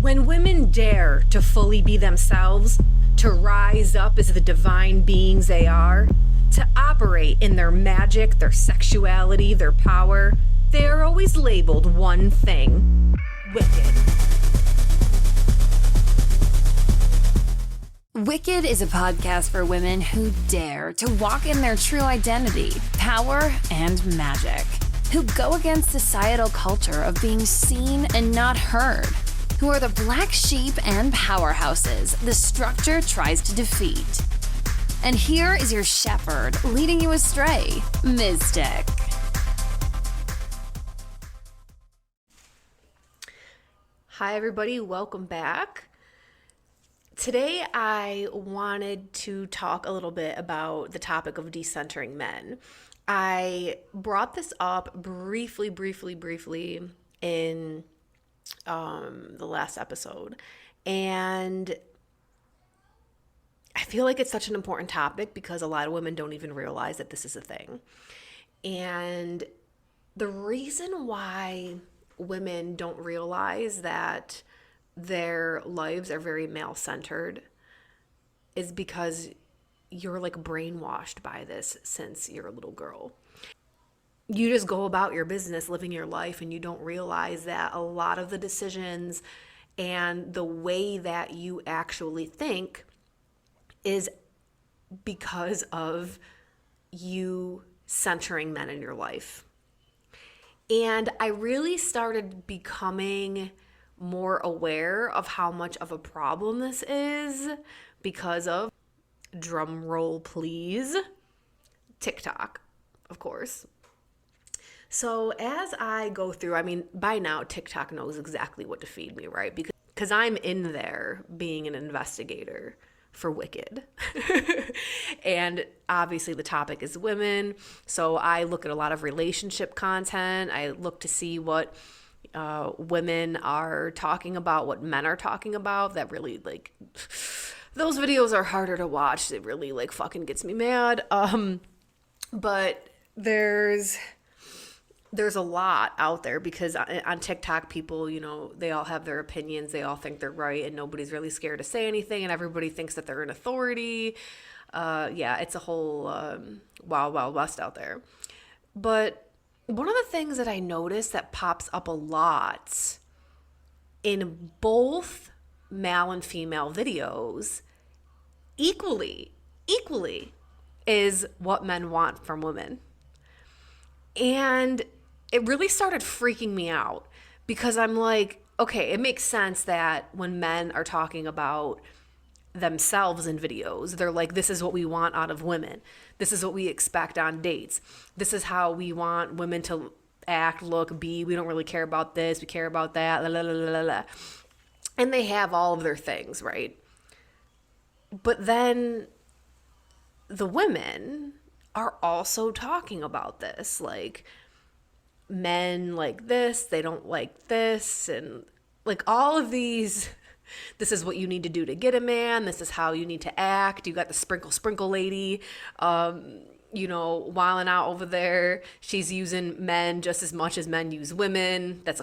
When women dare to fully be themselves, to rise up as the divine beings they are, to operate in their magic, their sexuality, their power, they are always labeled one thing: wicked. Wicked is a podcast for women who dare to walk in their true identity, power, and magic, who go against societal culture of being seen and not heard, who are the black sheep and powerhouses the structure tries to defeat. And here is your shepherd leading you astray, Mystic. Hi everybody, welcome back. Today I wanted to talk a little bit about the topic of decentering men. I brought this up briefly in the last episode, and I feel like it's such an important topic because a lot of women don't even realize that this is a thing. And the reason why women don't realize that their lives are very male-centered is because you're like brainwashed by this since you're a little girl. You just go about your business living your life and you don't realize that a lot of the decisions and the way that you actually think is because of you centering men in your life. And I really started becoming more aware of how much of a problem this is because of, drum roll please, TikTok, of course. So as I go through, I mean, by now TikTok knows exactly what to feed me, right? Because I'm in there being an investigator for Wicked. And obviously the topic is women. So I look at a lot of relationship content. I look to see what women are talking about, what men are talking about. That really, like, those videos are harder to watch. It really, like, fucking gets me mad. But there's a lot out there because on TikTok, people, you know, they all have their opinions. They all think they're right and nobody's really scared to say anything and everybody thinks that they're an authority. Yeah, it's a whole wild, wild west out there. But one of the things that I noticed that pops up a lot in both male and female videos equally is what men want from women. And it really started freaking me out because I'm like, okay, it makes sense that when men are talking about themselves in videos, they're like, this is what we want out of women. This is what we expect on dates. This is how we want women to act, look, be. We don't really care about this. We care about that. La, la, la, la, la. And they have all of their things, right? But then the women are also talking about this, like, men like this, they don't like this, and like all of these, this is what you need to do to get a man, this is how you need to act. You got the sprinkle lady, you know, wilding out over there. She's using men just as much as men use women. That's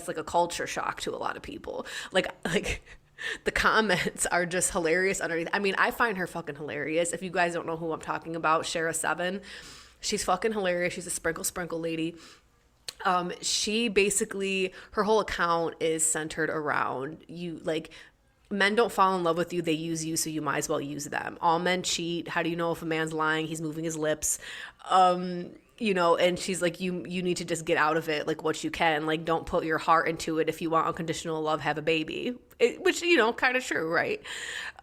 like a culture shock to a lot of people. Like the comments are just hilarious underneath. I mean, I find her fucking hilarious. If you guys don't know who I'm talking about, Shara7, she's fucking hilarious. She's a sprinkle lady. She basically, her whole account is centered around you. Like, men don't fall in love with you, they use you, so you might as well use them. All men cheat. How do you know if a man's lying? He's moving his lips. You know, and she's like, you need to just get out of it, like, what you can. Like, don't put your heart into it. If you want unconditional love, have a baby. Which, you know, kind of true, right?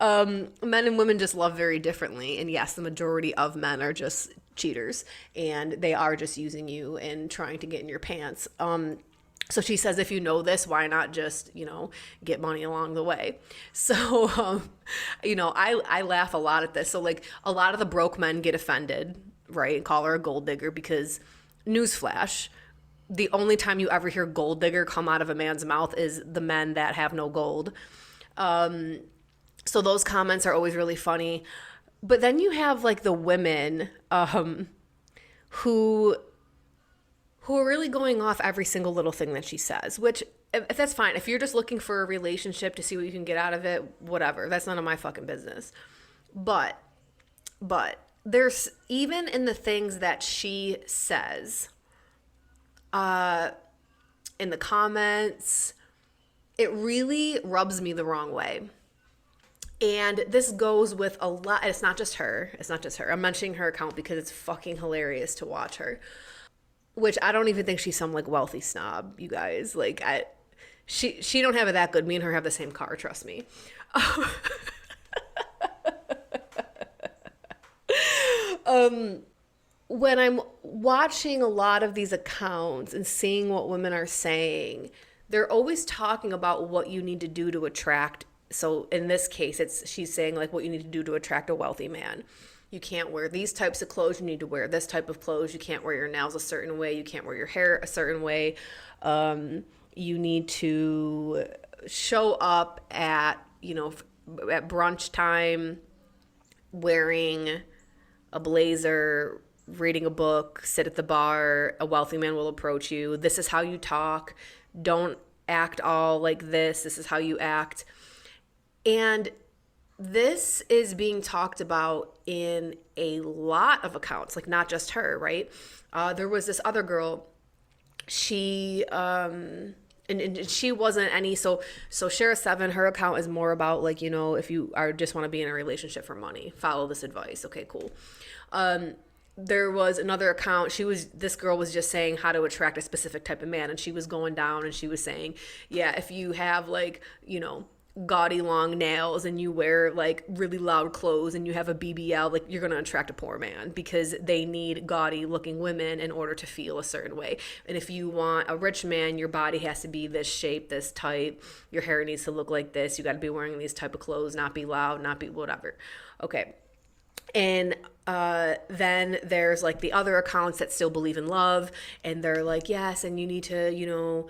Men and women just love very differently. And yes, the majority of men are just cheaters. And they are just using you and trying to get in your pants. So she says, if you know this, why not just, you know, get money along the way? So, you know, I laugh a lot at this. So, like, a lot of the broke men get offended, right, and call her a gold digger because, newsflash, the only time you ever hear gold digger come out of a man's mouth is the men that have no gold. So those comments are always really funny. But then you have, like, the women who are really going off every single little thing that she says, which if that's fine. If you're just looking for a relationship to see what you can get out of it, whatever. That's none of my fucking business. But there's even in the things that she says in the comments, it really rubs me the wrong way. And this goes with a lot. It's not just her. It's not just her. I'm mentioning her account because it's fucking hilarious to watch her. Which I don't even think she's some like wealthy snob, you guys. Like she don't have it that good. Me and her have the same car, trust me. When I'm watching a lot of these accounts and seeing what women are saying, they're always talking about what you need to do to attract. So in this case, she's saying like what you need to do to attract a wealthy man. You can't wear these types of clothes. You need to wear this type of clothes. You can't wear your nails a certain way. You can't wear your hair a certain way. You need to show up at brunch time wearing a blazer, reading a book, sit at the bar. A wealthy man will approach you. This is how you talk. Don't act all like this. This is how you act. And this is being talked about in a lot of accounts, like not just her, right? There was this other girl, she, and she wasn't any, so Shara Seven, her account is more about like, if you are just want to be in a relationship for money, follow this advice. Okay, cool. There was another account, this girl was just saying how to attract a specific type of man, and she was going down and she was saying, yeah, if you have like, gaudy long nails and you wear like really loud clothes and you have a BBL, like you're going to attract a poor man because they need gaudy looking women in order to feel a certain way. And if you want a rich man, your body has to be this shape, this type, your hair needs to look like this, you got to be wearing these type of clothes, not be loud, not be whatever. Okay. And then there's like the other accounts that still believe in love, and they're like, yes, and you need to,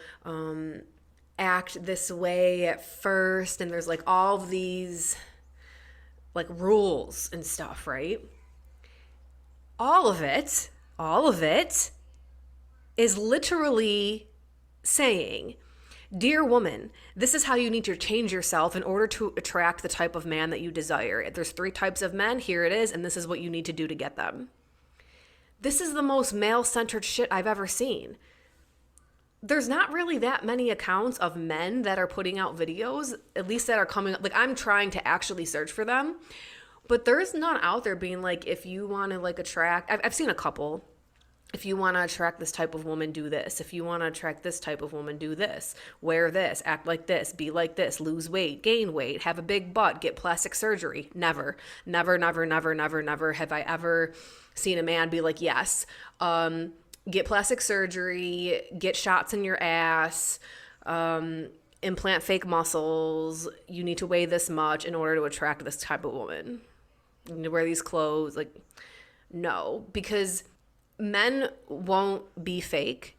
act this way at first, and there's like all these like rules and stuff, right? All of it is literally saying, dear woman, this is how you need to change yourself in order to attract the type of man that you desire. There's 3 types of men, here it is, and this is what you need to do to get them. This is the most male-centered shit I've ever seen. There's not really that many accounts of men that are putting out videos, at least that are coming up. Like, I'm trying to actually search for them, but there's none out there being like, if you want to like attract, I've seen a couple. If you want to attract this type of woman, do this. If you want to attract this type of woman, do this. Wear this, act like this, be like this, lose weight, gain weight, have a big butt, get plastic surgery. Never have I ever seen a man be like, yes, get plastic surgery, get shots in your ass, implant fake muscles. You need to weigh this much in order to attract this type of woman. You need to wear these clothes. Like, no, because men won't be fake.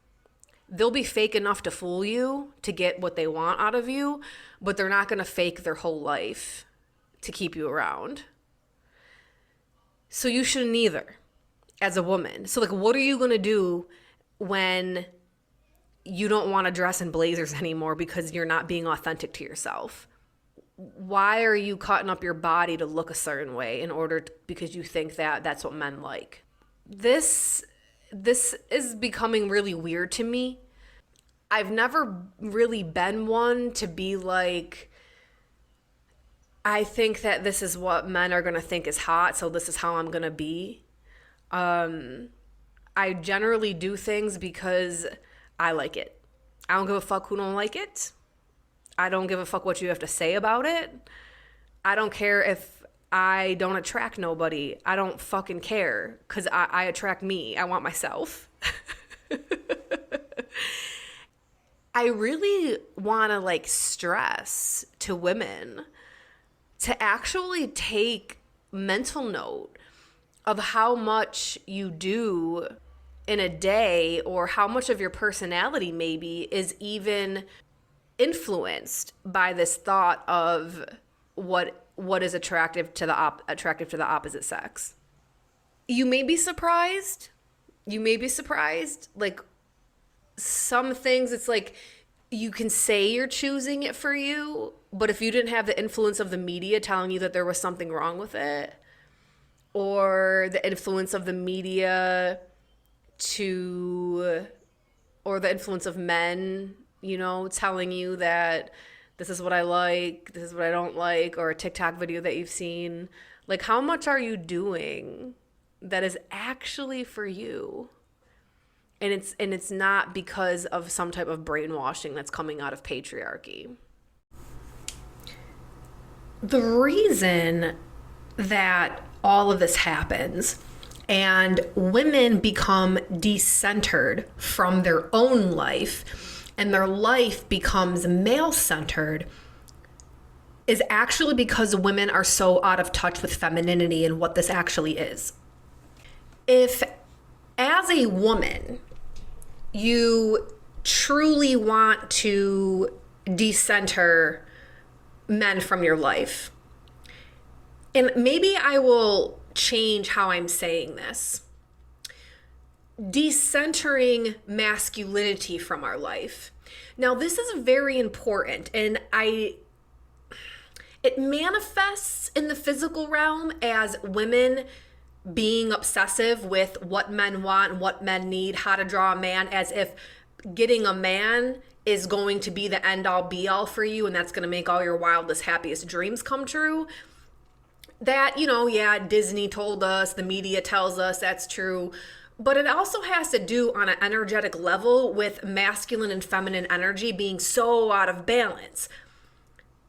They'll be fake enough to fool you to get what they want out of you, but they're not going to fake their whole life to keep you around. So you shouldn't either. As a woman. So like, what are you going to do when you don't want to dress in blazers anymore because you're not being authentic to yourself? Why are you cutting up your body to look a certain way because you think that that's what men like? This is becoming really weird to me. I've never really been one to be like, I think that this is what men are going to think is hot, so this is how I'm going to be. I generally do things because I like it. I don't give a fuck who don't like it. I don't give a fuck what you have to say about it. I don't care if I don't attract nobody. I don't fucking care because I attract me. I want myself. I really want to like stress to women to actually take mental note of how much you do in a day, or how much of your personality maybe is even influenced by this thought of what is attractive to the opposite sex. You may be surprised. Like, some things, it's like you can say you're choosing it for you, but if you didn't have the influence of the media telling you that there was something wrong with it, or the influence of the media to, or the influence of men, telling you that this is what I like, this is what I don't like, or a TikTok video that you've seen, like how much are you doing that is actually for you? And it's not because of some type of brainwashing that's coming out of patriarchy. The reason that all of this happens and women become decentered from their own life and their life becomes male-centered is actually because women are so out of touch with femininity and what this actually is. If, as a woman, you truly want to decenter men from your life, and maybe I will change how I'm saying this. Decentering masculinity from our life. Now, this is very important, and it manifests in the physical realm as women being obsessive with what men want and what men need, how to draw a man, as if getting a man is going to be the end all be all for you and that's going to make all your wildest, happiest dreams come true. That, yeah, Disney told us, the media tells us that's true, but it also has to do on an energetic level with masculine and feminine energy being so out of balance.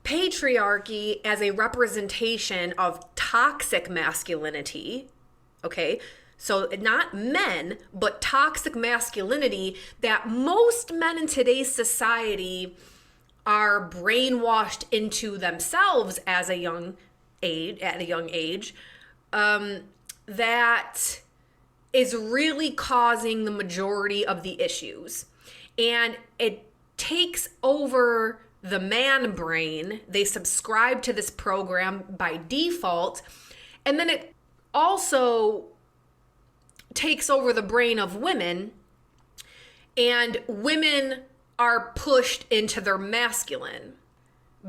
Patriarchy as a representation of toxic masculinity, okay? So not men, but toxic masculinity that most men in today's society are brainwashed into themselves as a young age, that is really causing the majority of the issues. And it takes over the man brain. They subscribe to this program by default. And then it also takes over the brain of women, and women are pushed into their masculine.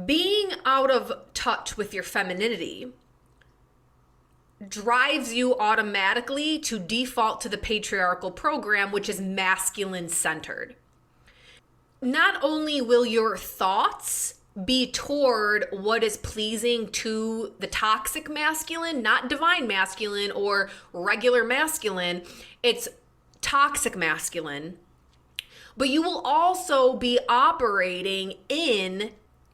Being out of touch with your femininity drives you automatically to default to the patriarchal program, which is masculine centered. Not only will your thoughts be toward what is pleasing to the toxic masculine, not divine masculine or regular masculine, it's toxic masculine, but you will also be operating in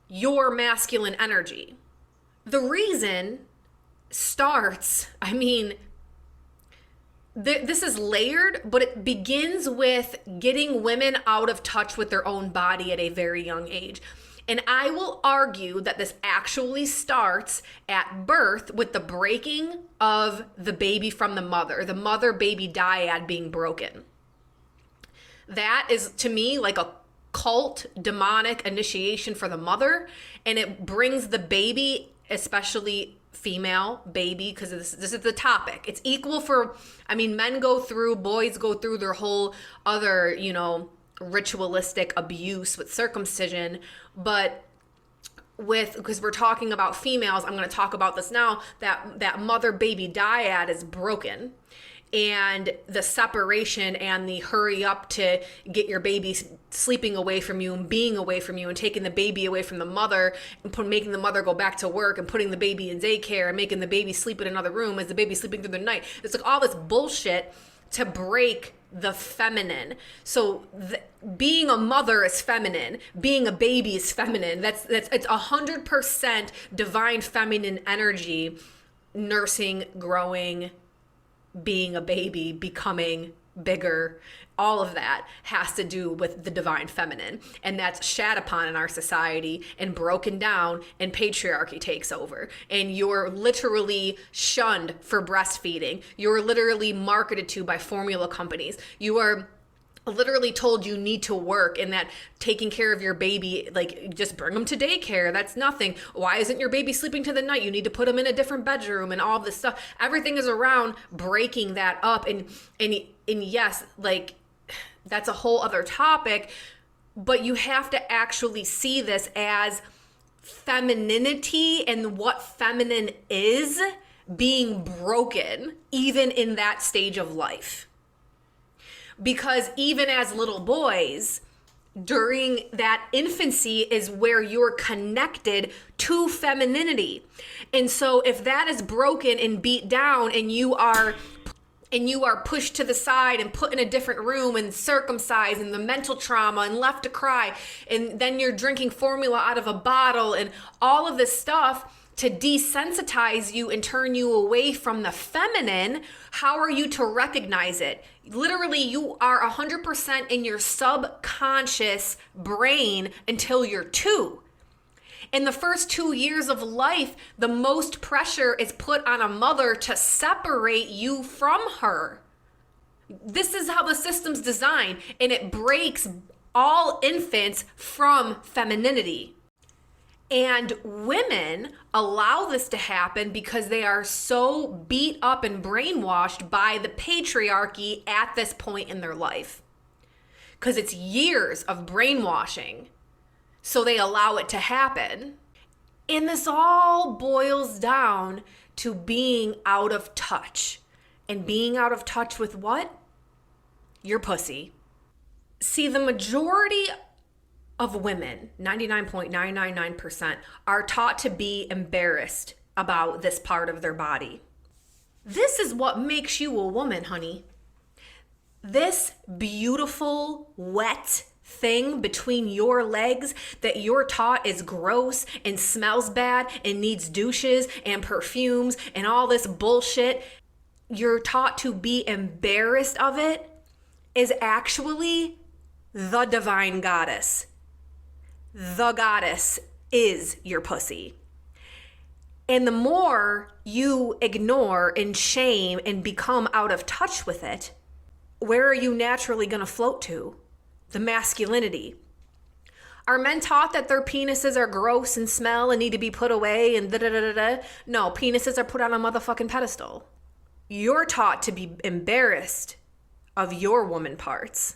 your masculine energy. The reason starts, this is layered, but it begins with getting women out of touch with their own body at a very young age. And I will argue that this actually starts at birth with the breaking of the baby from the mother-baby dyad being broken. That is, to me, like a cult demonic initiation for the mother, and it brings the baby, especially female baby, because this is the topic. It's equal for, men go through, boys go through their whole other, ritualistic abuse with circumcision, but because we're talking about females, I'm going to talk about this now, that mother baby dyad is broken, and the separation and the hurry up to get your baby sleeping away from you and being away from you and taking the baby away from the mother and making the mother go back to work and putting the baby in daycare and making the baby sleep in another room as the baby's sleeping through the night. It's like all this bullshit to break the feminine. So being a mother is feminine. Being a baby is feminine. It's 100% divine feminine energy, nursing, growing, being a baby, becoming bigger. All of that has to do with the divine feminine, and that's shat upon in our society and broken down, and patriarchy takes over, and you're literally shunned for breastfeeding. You're literally marketed to by formula companies. You are literally told you need to work, and that taking care of your baby, like, just bring them to daycare, that's nothing. Why isn't your baby sleeping to the night? You need to put them in a different bedroom, and all this stuff. Everything is around breaking that up. And yes, like, that's a whole other topic, But you have to actually see this as femininity and what feminine is being broken, even in that stage of life. Because even as little boys, during that infancy is where you're connected to femininity. And so if that is broken and beat down and you are pushed to the side and put in a different room and circumcised and the mental trauma and left to cry, and then you're drinking formula out of a bottle and all of this stuff to desensitize you and turn you away from the feminine, how are you to recognize it? Literally, you are 100% in your subconscious brain until you're 2. In the first 2 years of life, the most pressure is put on a mother to separate you from her. This is how the system's designed, and it breaks all infants from femininity. And women allow this to happen because they are so beat up and brainwashed by the patriarchy at this point in their life. Because it's years of brainwashing. So they allow it to happen. And this all boils down to being out of touch. And being out of touch with what? Your pussy. See, the majority of women, 99.999%, are taught to be embarrassed about this part of their body. This is what makes you a woman, honey. This beautiful, wet thing between your legs that you're taught is gross and smells bad and needs douches and perfumes and all this bullshit, you're taught to be embarrassed of it, is actually the divine goddess. The goddess is your pussy. And the more you ignore and shame and become out of touch with it, where are you naturally going to float to? The masculinity. Are men taught that their penises are gross and smell and need to be put away and da-da-da-da-da? No, penises are put on a motherfucking pedestal. You're taught to be embarrassed of your woman parts.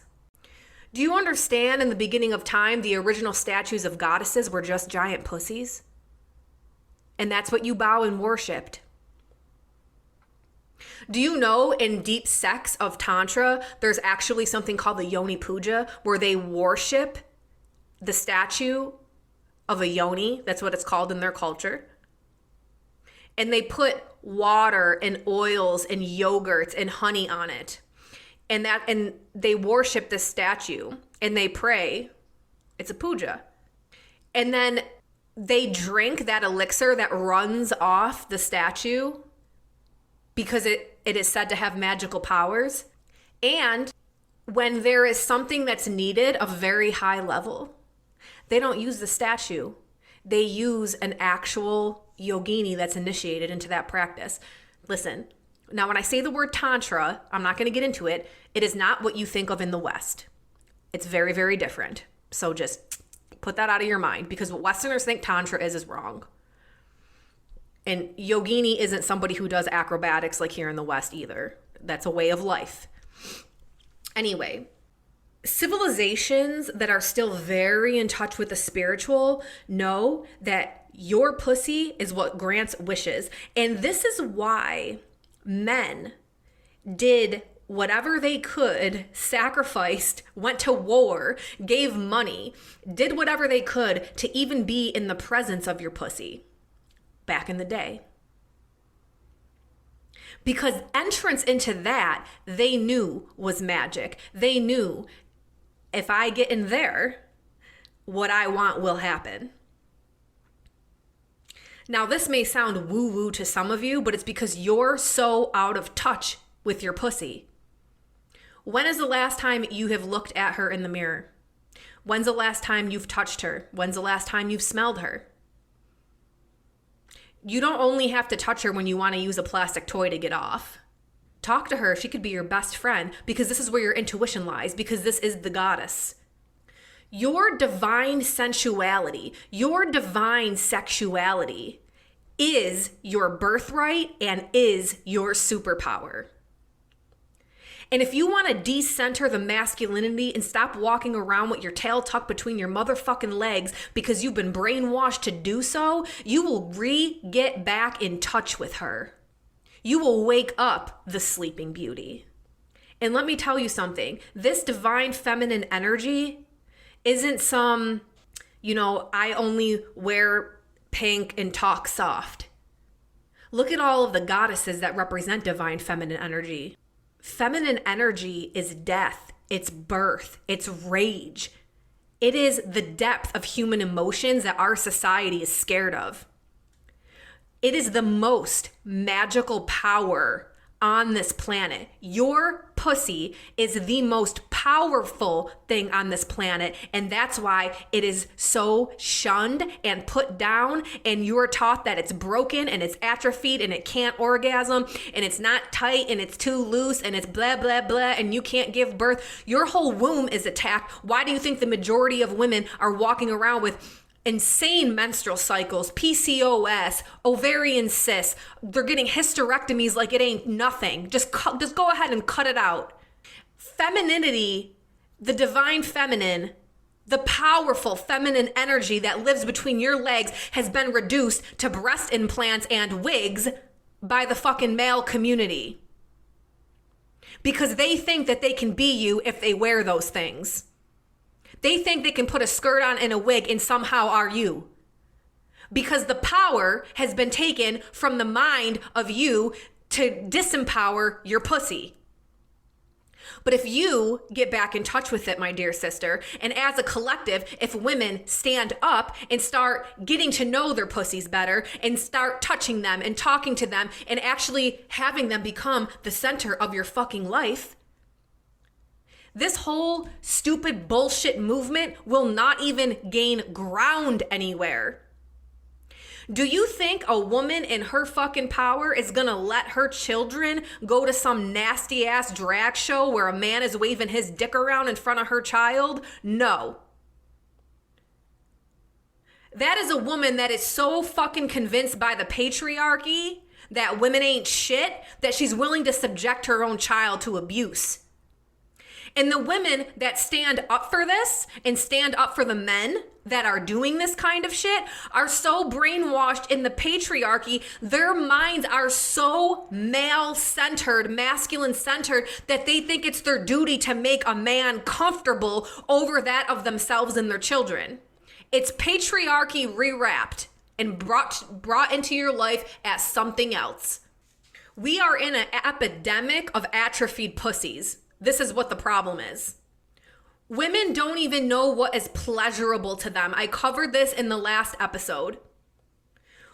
Do you understand in the beginning of time, the original statues of goddesses were just giant pussies? And that's what you bow and worshipped. Do you know in deep sects of Tantra, there's actually something called the Yoni Puja, where they worship the statue of a yoni? That's what it's called in their culture. And they put water and oils and yogurts and honey on it. And they worship this statue and they pray. It's a puja. And then they drink that elixir that runs off the statue because it is said to have magical powers. And when there is something that's needed of very high level, they don't use the statue. They use an actual yogini that's initiated into that practice. Listen, now when I say the word Tantra, I'm not going to get into it. It is not what you think of in the West. It's very, very different. So just put that out of your mind, because what Westerners think Tantra is wrong. And yogini isn't somebody who does acrobatics like here in the West either. That's a way of life. Anyway, civilizations that are still very in touch with the spiritual know that your pussy is what grants wishes. And this is why men did whatever they could, sacrificed, went to war, gave money, did whatever they could to even be in the presence of your pussy back in the day. Because entrance into that, they knew was magic. They knew if I get in there, what I want will happen. Now, this may sound woo-woo to some of you, but it's because you're so out of touch with your pussy. When is the last time you have looked at her in the mirror? When's the last time you've touched her? When's the last time you've smelled her? You don't only have to touch her when you want to use a plastic toy to get off. Talk to her. She could be your best friend, because this is where your intuition lies, because this is the goddess. Your divine sensuality, your divine sexuality is your birthright and is your superpower. And if you want to decenter the masculinity and stop walking around with your tail tucked between your motherfucking legs because you've been brainwashed to do so, you will get back in touch with her. You will wake up the sleeping beauty. And let me tell you something. This divine feminine energy isn't some, I only wear pink and talk soft. Look at all of the goddesses that represent divine feminine energy. Feminine energy is death, it's birth, it's rage. It is the depth of human emotions that our society is scared of. It is the most magical power on this planet. Your pussy is the most powerful thing on this planet, and that's why it is so shunned and put down, and you're taught that it's broken and it's atrophied and it can't orgasm and it's not tight and it's too loose and it's blah blah blah and you can't give birth. Your whole womb is attacked. Why do you think the majority of women are walking around with insane menstrual cycles, PCOS, ovarian cysts? They're getting hysterectomies like it ain't nothing. Just go ahead and cut it out. Femininity, the divine feminine, the powerful feminine energy that lives between your legs has been reduced to breast implants and wigs by the fucking male community. Because they think that they can be you if they wear those things. They think they can put a skirt on and a wig and somehow are you. Because the power has been taken from the mind of you to disempower your pussy. But if you get back in touch with it, my dear sister, and as a collective, if women stand up and start getting to know their pussies better and start touching them and talking to them and actually having them become the center of your fucking life, this whole stupid bullshit movement will not even gain ground anywhere. Do you think a woman in her fucking power is gonna let her children go to some nasty ass drag show where a man is waving his dick around in front of her child? No. That is a woman that is so fucking convinced by the patriarchy that women ain't shit that she's willing to subject her own child to abuse. And the women that stand up for this and stand up for the men that are doing this kind of shit are so brainwashed in the patriarchy. Their minds are so male-centered, masculine-centered, that they think it's their duty to make a man comfortable over that of themselves and their children. It's patriarchy rewrapped and brought into your life as something else. We are in an epidemic of atrophied pussies. This is what the problem is. Women don't even know what is pleasurable to them. I covered this in the last episode.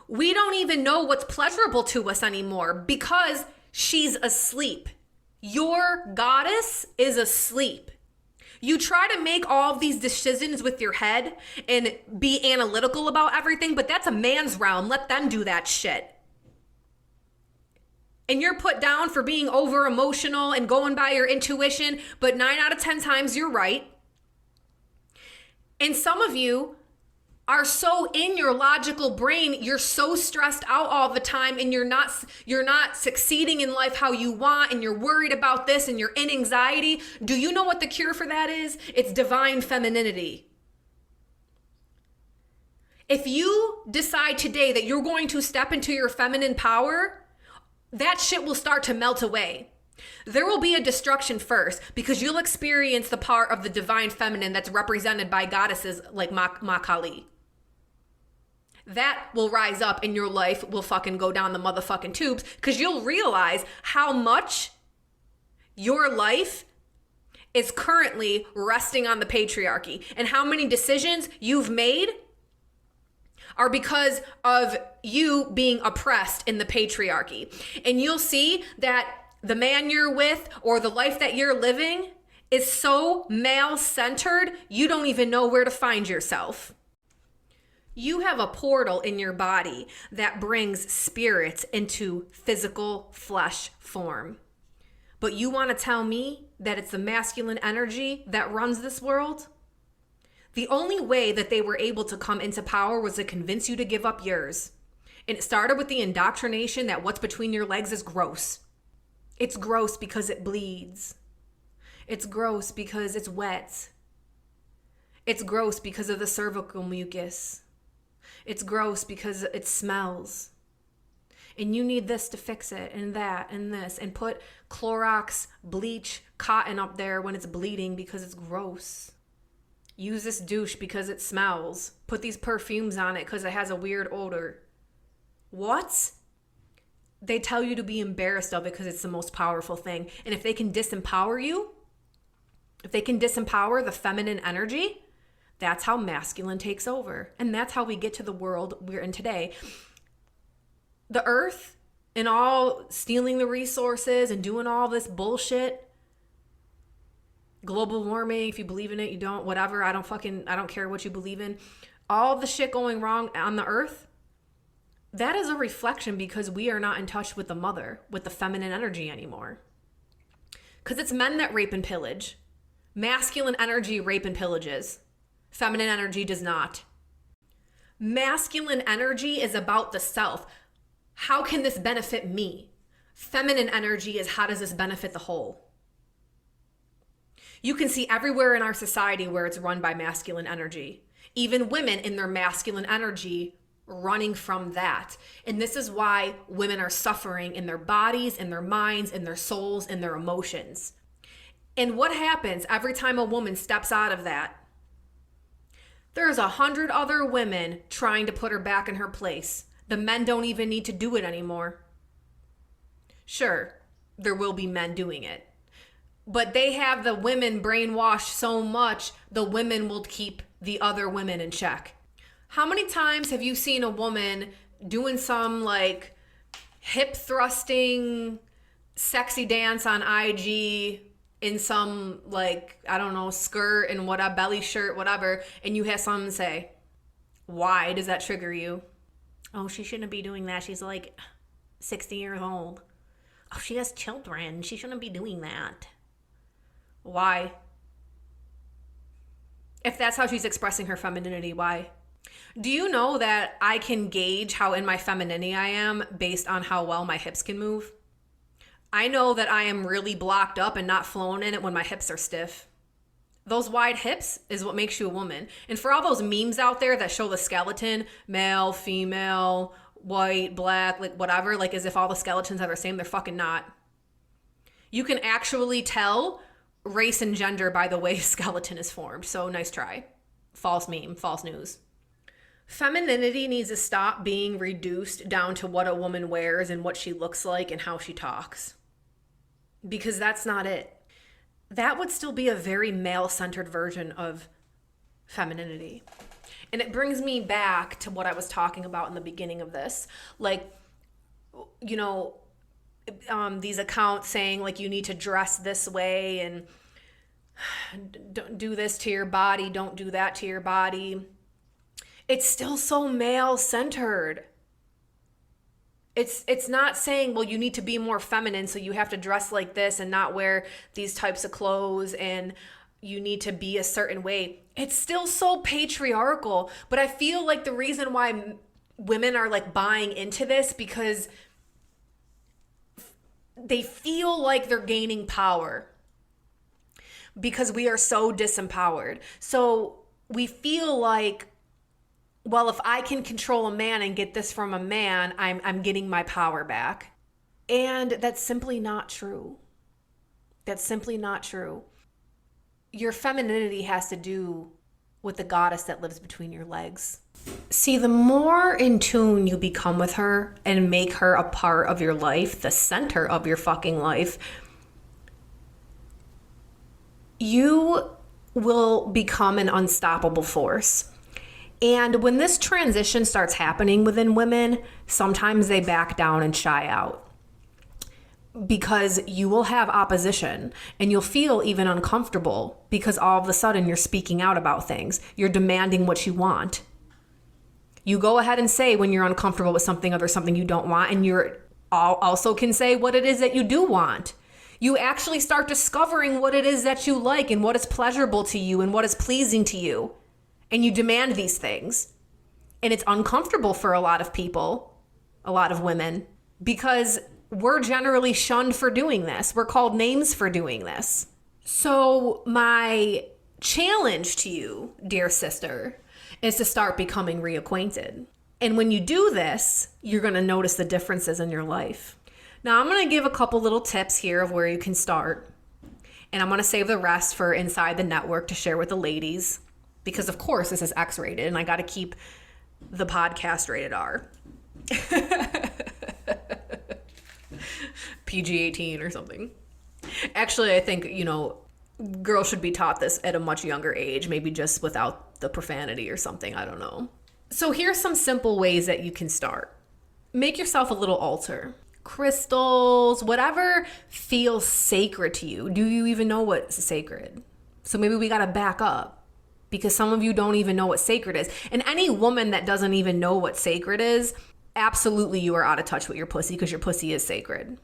We don't even know what's pleasurable to us anymore because she's asleep. Your goddess is asleep. You try to make all of these decisions with your head and be analytical about everything, but that's a man's realm. Let them do that shit. And you're put down for being over emotional and going by your intuition, but 9 out of 10 times you're right. And some of you are so in your logical brain, you're so stressed out all the time and you're not succeeding in life how you want and you're worried about this and you're in anxiety. Do you know what the cure for that is? It's divine femininity. If you decide today that you're going to step into your feminine power, that shit will start to melt away. There will be a destruction first because you'll experience the part of the divine feminine that's represented by goddesses like Ma Kali. That will rise up and your life will fucking go down the motherfucking tubes because you'll realize how much your life is currently resting on the patriarchy and how many decisions you've made are because of you being oppressed in the patriarchy. And you'll see that the man you're with or the life that you're living is so male-centered, you don't even know where to find yourself. You have a portal in your body that brings spirits into physical flesh form. But you want to tell me that it's the masculine energy that runs this world? The only way that they were able to come into power was to convince you to give up yours. And it started with the indoctrination that what's between your legs is gross. It's gross because it bleeds. It's gross because it's wet. It's gross because of the cervical mucus. It's gross because it smells. And you need this to fix it, and that, and this, and put Clorox, bleach, cotton up there when it's bleeding because it's gross. Use this douche because it smells. Put these perfumes on it because it has a weird odor. What? They tell you to be embarrassed of it because it's the most powerful thing. And if they can disempower you, if they can disempower the feminine energy, that's how masculine takes over. And that's how we get to the world we're in today. The earth and all stealing the resources and doing all this bullshit, global warming, if you believe in it, you don't, whatever, I don't care what you believe in. All the shit going wrong on the earth, that is a reflection because we are not in touch with the mother, with the feminine energy anymore. Because it's men that rape and pillage. Masculine energy rape and pillages. Feminine energy does not. Masculine energy is about the self. How can this benefit me? Feminine energy is how does this benefit the whole? You can see everywhere in our society where it's run by masculine energy. Even women in their masculine energy running from that. And this is why women are suffering in their bodies, in their minds, in their souls, in their emotions. And what happens every time a woman steps out of that? There's 100 other women trying to put her back in her place. The men don't even need to do it anymore. Sure, there will be men doing it. But they have the women brainwashed so much, the women will keep the other women in check. How many times have you seen a woman doing some like hip thrusting, sexy dance on IG in some like, I don't know, skirt and whatever, belly shirt, whatever, and you have someone say, why does that trigger you? Oh, she shouldn't be doing that. She's like 60 years old. Oh, she has children. She shouldn't be doing that. Why? If that's how she's expressing her femininity, why? Do you know that I can gauge how in my femininity I am based on how well my hips can move? I know that I am really blocked up and not flowing in it when my hips are stiff. Those wide hips is what makes you a woman. And for all those memes out there that show the skeleton, male, female, white, black, like whatever, like as if all the skeletons are the same, they're fucking not. You can actually tell race and gender by the way skeleton is formed. So nice try. False meme, false news. Femininity needs to stop being reduced down to what a woman wears and what she looks like and how she talks. Because that's not it. That would still be a very male-centered version of femininity. And it brings me back to what I was talking about in the beginning of this. Like, you know, these accounts saying like you need to dress this way and don't do this to your body, don't do that to your body. It's still so male-centered. It's not saying, well, you need to be more feminine, so you have to dress like this and not wear these types of clothes and you need to be a certain way. It's still so patriarchal, but I feel like the reason why women are like buying into this because they feel like they're gaining power because we are so disempowered. So we feel like, well, if I can control a man and get this from a man, I'm getting my power back. And that's simply not true. That's simply not true. Your femininity has to do with the goddess that lives between your legs. See, the more in tune you become with her and make her a part of your life, the center of your fucking life, you will become an unstoppable force. And when this transition starts happening within women, sometimes they back down and shy out because you will have opposition and you'll feel even uncomfortable because all of a sudden you're speaking out about things. You're demanding what you want. You go ahead and say when you're uncomfortable with something or there's something you don't want, and you're also can say what it is that you do want. You actually start discovering what it is that you like and what is pleasurable to you and what is pleasing to you. And you demand these things. And it's uncomfortable for a lot of people, a lot of women, because we're generally shunned for doing this. We're called names for doing this. So my challenge to you, dear sister, is to start becoming reacquainted. And when you do this, you're going to notice the differences in your life. Now, I'm going to give a couple little tips here of where you can start. And I'm going to save the rest for inside the network to share with the ladies. Because, of course, this is X-rated, and I got to keep the podcast rated R. PG-18 or something. Actually, I think, girls should be taught this at a much younger age, maybe just without the profanity or something. I don't know. So here's some simple ways that you can start. Make yourself a little altar. Crystals, whatever feels sacred to you. Do you even know what's sacred? So maybe we got to back up, because some of you don't even know what sacred is. And any woman that doesn't even know what sacred is, absolutely you are out of touch with your pussy, because your pussy is sacred.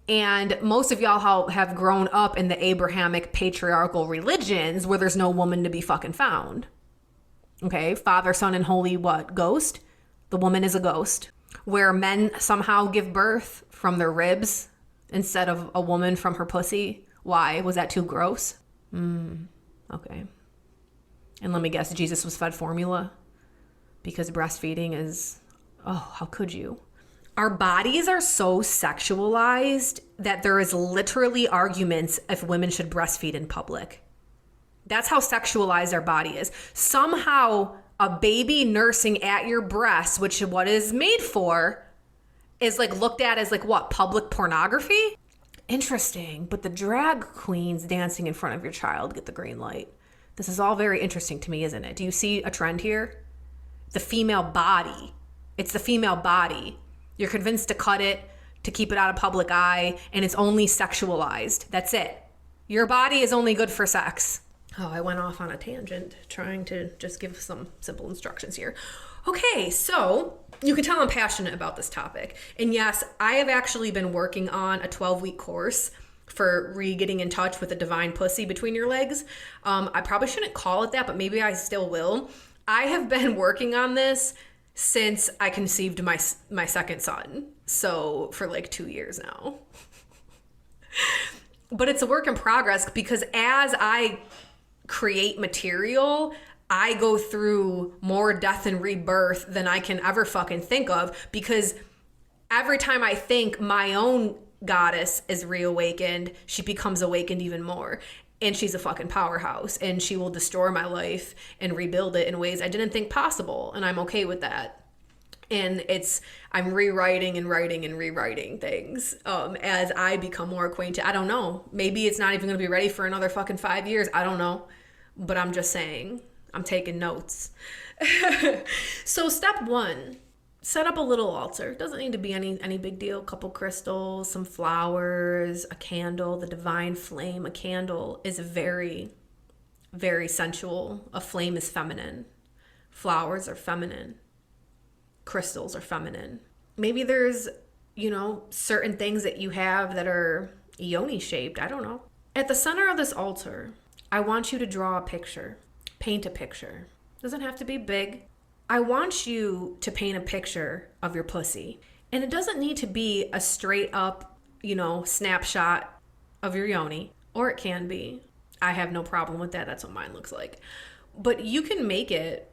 And most of y'all have grown up in the Abrahamic patriarchal religions where there's no woman to be fucking found. Okay, Father, Son, and Holy what? Ghost? The woman is a ghost. Where men somehow give birth from their ribs instead of a woman from her pussy. Why? Was that too gross? Okay. And let me guess, Jesus was fed formula? Because breastfeeding is... Oh, how could you? Our bodies are so sexualized that there is literally arguments if women should breastfeed in public. That's how sexualized our body is. Somehow, a baby nursing at your breast, which is what it is made for, is like looked at as like what? Public pornography? Interesting. But the drag queens dancing in front of your child get the green light. This is all very interesting to me, isn't it? Do you see a trend here? The female body. It's the female body. You're convinced to cut it, to keep it out of public eye, and it's only sexualized. That's it. Your body is only good for sex. Oh, I went off on a tangent trying to just give some simple instructions here. Okay, so you can tell I'm passionate about this topic. And yes, I have actually been working on a 12-week course for getting in touch with the divine pussy between your legs. I probably shouldn't call it that, but maybe I still will. I have been working on this since I conceived my second son. So for like 2 years now. But it's a work in progress, because as I create material, I go through more death and rebirth than I can ever fucking think of, because every time I think my own goddess is reawakened, she becomes awakened even more. And she's a fucking powerhouse, and she will destroy my life and rebuild it in ways I didn't think possible. And I'm okay with that. And I'm rewriting and writing and rewriting things as I become more acquainted. I don't know. Maybe it's not even going to be ready for another fucking 5 years. I don't know. But I'm just saying. I'm taking notes. So step 1, set up a little altar. It doesn't need to be any big deal. A couple crystals, some flowers, a candle, the divine flame. A candle is very, very sensual. A flame is feminine. Flowers are feminine. Crystals are feminine. Maybe there's, certain things that you have that are yoni shaped. I don't know. At the center of this altar, I want you to draw a picture. Paint a picture. Doesn't have to be big. I want you to paint a picture of your pussy. And it doesn't need to be a straight up, snapshot of your yoni. Or it can be. I have no problem with that. That's what mine looks like. But you can make it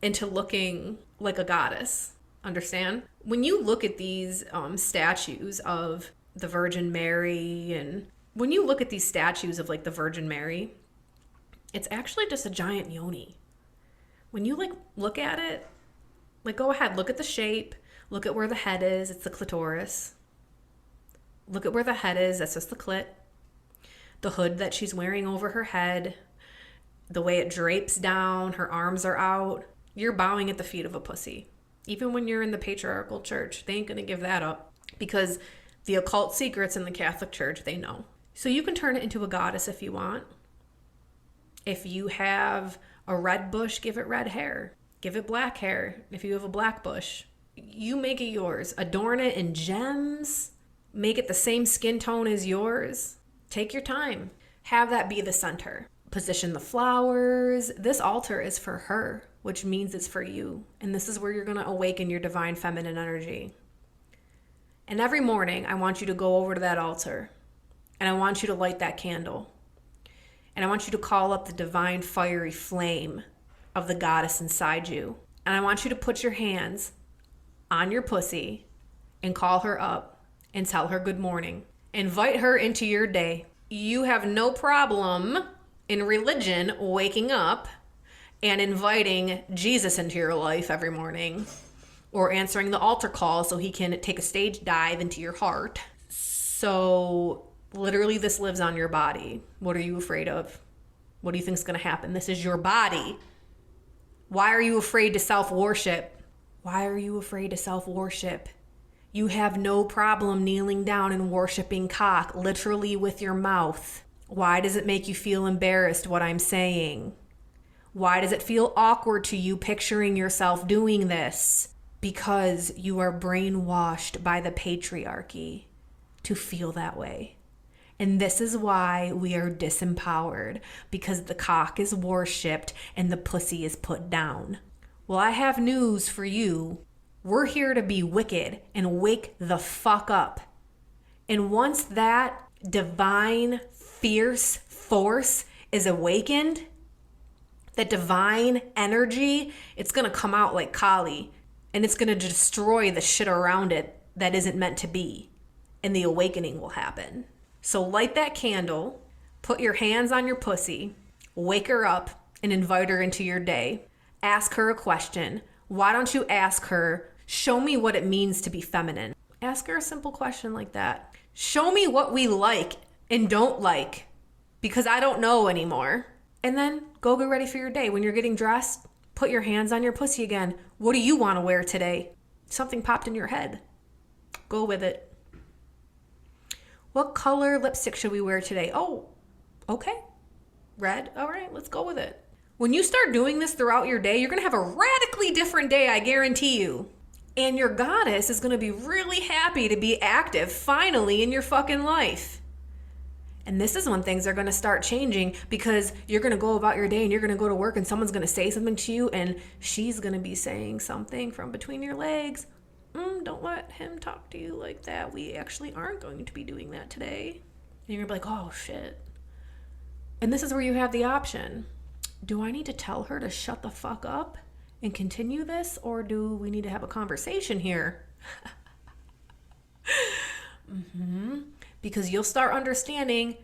into looking like a goddess. Understand? When you look at these statues of the Virgin Mary, and when you look at these statues of like the Virgin Mary, it's actually just a giant yoni. When you look at it, go ahead, look at the shape, look at where the head is, it's the clitoris. Look at where the head is, that's just the clit. The hood that she's wearing over her head, the way it drapes down, her arms are out. You're bowing at the feet of a pussy. Even when you're in the patriarchal church, they ain't gonna give that up, because the occult secrets in the Catholic Church, they know. So you can turn it into a goddess if you want. If you have a red bush, give it red hair. Give it black hair if you have a black bush. You make it yours. Adorn it in gems. Make it the same skin tone as yours. Take your time. Have that be the center. Position the flowers. This altar is for her, which means it's for you. And this is where you're going to awaken your divine feminine energy. And every morning, I want you to go over to that altar. And I want you to light that candle. And I want you to call up the divine fiery flame of the goddess inside you. And I want you to put your hands on your pussy and call her up and tell her good morning. Invite her into your day. You have no problem in religion waking up and inviting Jesus into your life every morning, or answering the altar call so he can take a stage dive into your heart. So literally this lives on your body. What are you afraid of? What do you think is going to happen? This is your body. Why are you afraid to self-worship? Why are you afraid to self-worship? You have no problem kneeling down and worshiping cock, literally with your mouth. Why does it make you feel embarrassed what I'm saying? Why does it feel awkward to you picturing yourself doing this? Because you are brainwashed by the patriarchy to feel that way. And this is why we are disempowered, because the cock is worshipped and the pussy is put down. Well, I have news for you. We're here to be wicked and wake the fuck up. And once that divine, fierce force is awakened, that divine energy, it's going to come out like Kali, and it's going to destroy the shit around it that isn't meant to be. And the awakening will happen. So light that candle, put your hands on your pussy, wake her up, and invite her into your day. Ask her a question. Why don't you ask her, show me what it means to be feminine? Ask her a simple question like that. Show me what we like and don't like, because I don't know anymore. And then go get ready for your day. When you're getting dressed, put your hands on your pussy again. What do you want to wear today? Something popped in your head. Go with it. What color lipstick should we wear today? Oh, okay. Red. All right, let's go with it. When you start doing this throughout your day, you're going to have a radically different day, I guarantee you. And your goddess is going to be really happy to be active finally in your fucking life. And this is when things are going to start changing, because you're going to go about your day and you're going to go to work and someone's going to say something to you and she's going to be saying something from between your legs. Don't let him talk to you like that. We actually aren't going to be doing that today. And you're going to be like, oh shit. And this is where you have the option. Do I need to tell her to shut the fuck up and continue this? Or do we need to have a conversation here? Because you'll start understanding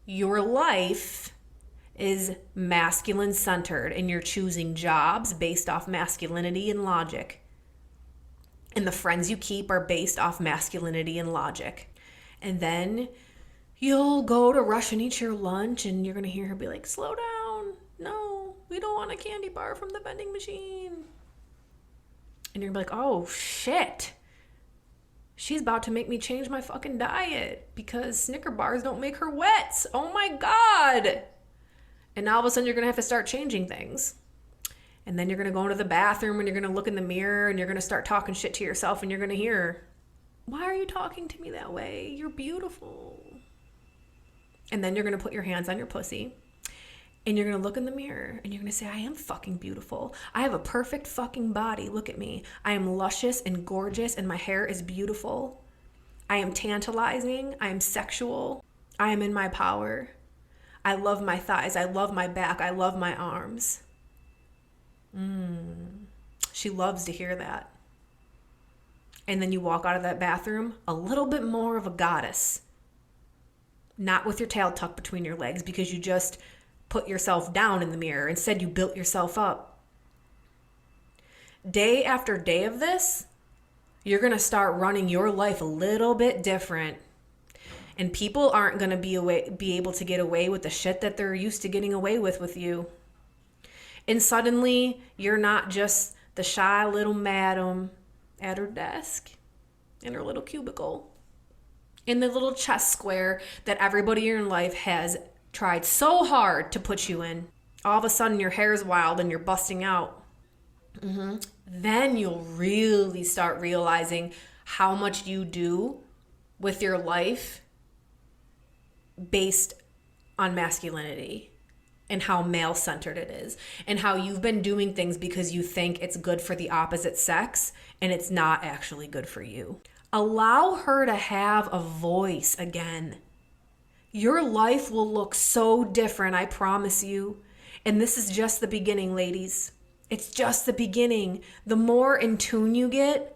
your life is masculine centered and you're choosing jobs based off masculinity and logic. And the friends you keep are based off masculinity and logic. And then you'll go to rush and eat your lunch and you're going to hear her be like, slow down. No, we don't want a candy bar from the vending machine. And you're going to be like, oh shit. She's about to make me change my fucking diet because Snicker bars don't make her wet. Oh my God. And all of a sudden you're going to have to start changing things. And then you're going to go into the bathroom and you're going to look in the mirror and you're going to start talking shit to yourself and you're going to hear, why are you talking to me that way? You're beautiful. And then you're going to put your hands on your pussy and you're going to look in the mirror and you're going to say, I am fucking beautiful. I have a perfect fucking body. Look at me. I am luscious and gorgeous and my hair is beautiful. I am tantalizing. I am sexual. I am in my power. I love my thighs. I love my back. I love my arms. She loves to hear that. And then you walk out of that bathroom a little bit more of a goddess. Not with your tail tucked between your legs because you just put yourself down in the mirror. Instead, you built yourself up. Day after day of this, you're going to start running your life a little bit different. And people aren't going to be able to get away with the shit that they're used to getting away with you. And suddenly, you're not just the shy little madam at her desk, in her little cubicle, in the little chess square that everybody in your life has tried so hard to put you in. All of a sudden, your hair's wild and you're busting out. Then you'll really start realizing how much you do with your life based on masculinity. And how male-centered it is. And how you've been doing things because you think it's good for the opposite sex. And it's not actually good for you. Allow her to have a voice again. Your life will look so different, I promise you. And this is just the beginning, ladies. It's just the beginning. The more in tune you get,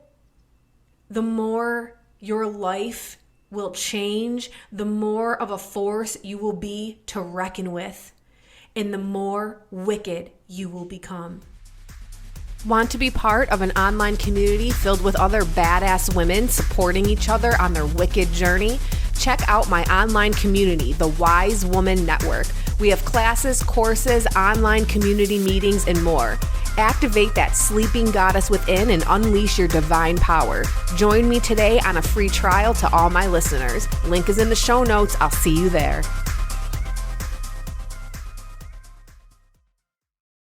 the more your life will change, the more of a force you will be to reckon with, and the more wicked you will become. Want to be part of an online community filled with other badass women supporting each other on their wicked journey? Check out my online community, the Wise Woman Network. We have classes, courses, online community meetings, and more. Activate that sleeping goddess within and unleash your divine power. Join me today on a free trial to all my listeners. Link is in the show notes. I'll see you there.